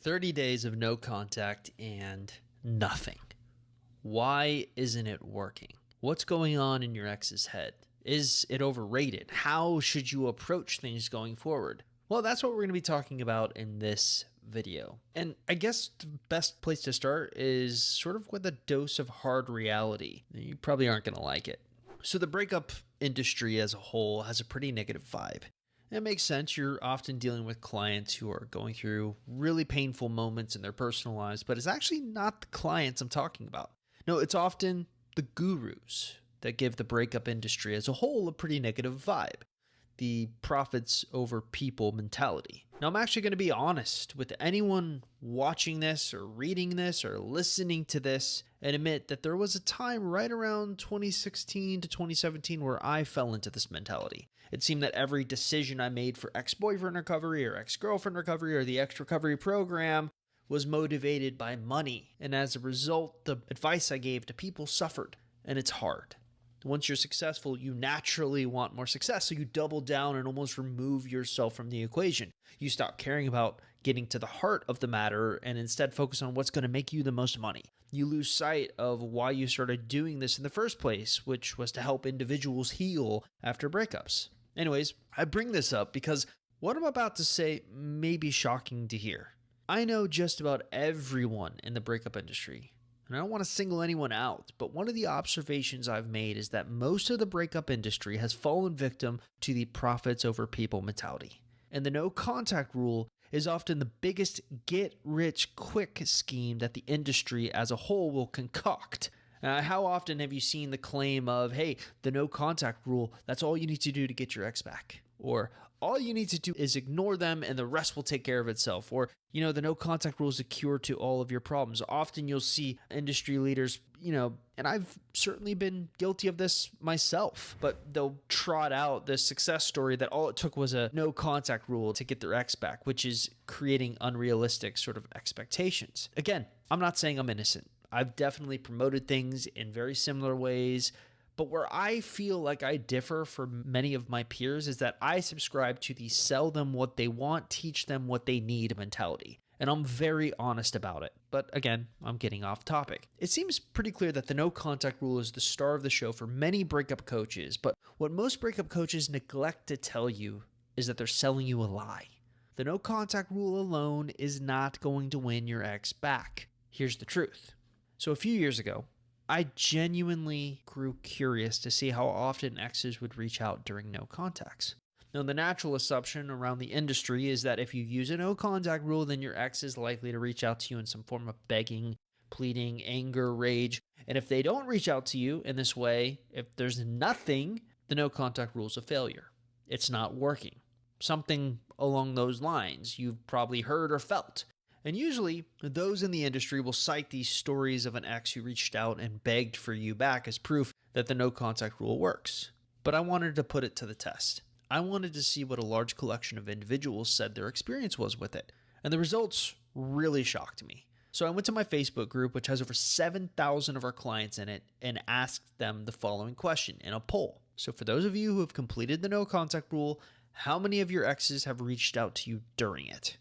30 days of no contact and nothing. Why isn't it working? What's going on in your ex's head? Is it overrated? How should you approach things going forward? Well, that's what we're going to be talking about in this video. And I guess the best place to start is sort of with a dose of hard reality. You probably aren't going to like it. So the breakup industry as a whole has a pretty negative vibe. It makes sense. You're often dealing with clients who are going through really painful moments in their personal lives, but it's actually not the clients I'm talking about. No, it's often the gurus that give the breakup industry as a whole a pretty negative vibe. The profits over people mentality. Now, I'm actually going to be honest with anyone watching this or reading this or listening to this and admit that there was a time right around 2016 to 2017 where I fell into this mentality. It seemed that every decision I made for ex-boyfriend recovery or ex-girlfriend recovery or the ex-recovery program was motivated by money. And as a result, the advice I gave to people suffered. And it's hard. Once you're successful, you naturally want more success, so you double down and almost remove yourself from the equation. You stop caring about getting to the heart of the matter and instead focus on what's going to make you the most money. You lose sight of why you started doing this in the first place, which was to help individuals heal after breakups. Anyways, I bring this up because what I'm about to say may be shocking to hear. I know just about everyone in the breakup industry. And I don't want to single anyone out, but one of the observations I've made is that most of the breakup industry has fallen victim to the profits over people mentality. And the no contact rule is often the biggest get-rich-quick scheme that the industry as a whole will concoct. How often have you seen the claim of, hey, the no contact rule, that's all you need to do to get your ex back? Or all you need to do is ignore them and the rest will take care of itself. Or, the no contact rule is a cure to all of your problems. Often you'll see industry leaders, and I've certainly been guilty of this myself, but they'll trot out this success story that all it took was a no contact rule to get their ex back, which is creating unrealistic sort of expectations. Again, I'm not saying I'm innocent. I've definitely promoted things in very similar ways. But where I feel like I differ from many of my peers is that I subscribe to the sell them what they want, teach them what they need mentality. And I'm very honest about it. But again, I'm getting off topic. It seems pretty clear that the no contact rule is the star of the show for many breakup coaches. But what most breakup coaches neglect to tell you is that they're selling you a lie. The no contact rule alone is not going to win your ex back. Here's the truth. So a few years ago, I genuinely grew curious to see how often exes would reach out during no contacts. Now, the natural assumption around the industry is that if you use a no contact rule, then your ex is likely to reach out to you in some form of begging, pleading, anger, rage. And if they don't reach out to you in this way, if there's nothing, the no contact rule is a failure. It's not working. Something along those lines you've probably heard or felt. And usually, those in the industry will cite these stories of an ex who reached out and begged for you back as proof that the no contact rule works. But I wanted to put it to the test. I wanted to see what a large collection of individuals said their experience was with it. And the results really shocked me. So I went to my Facebook group, which has over 7,000 of our clients in it, and asked them the following question in a poll. So for those of you who have completed the no contact rule, how many of your exes have reached out to you during it?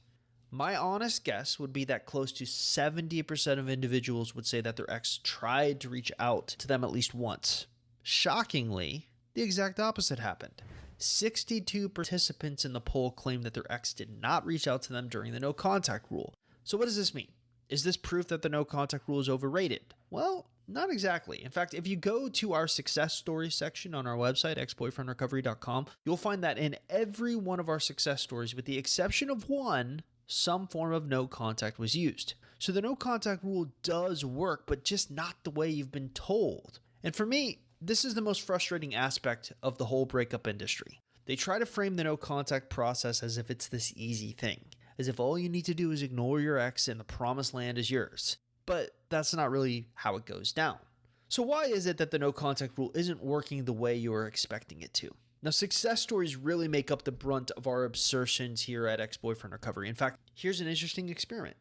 My honest guess would be that close to 70% of individuals would say that their ex tried to reach out to them at least once. Shockingly, the exact opposite happened. 62 participants in the poll claimed that their ex did not reach out to them during the no contact rule. So what does this mean? Is this proof that the no contact rule is overrated? Well, not exactly. In fact, if you go to our success stories section on our website, exboyfriendrecovery.com, you'll find that in every one of our success stories, with the exception of one, some form of no contact was used. So the no contact rule does work, but just not the way you've been told. And for me, this is the most frustrating aspect of the whole breakup industry. They try to frame the no contact process as if it's this easy thing, as if all you need to do is ignore your ex and the promised land is yours. But that's not really how it goes down. So why is it that the no contact rule isn't working the way you are expecting it to? Now, success stories really make up the brunt of our assertions here at Ex-Boyfriend Recovery. In fact, here's an interesting experiment.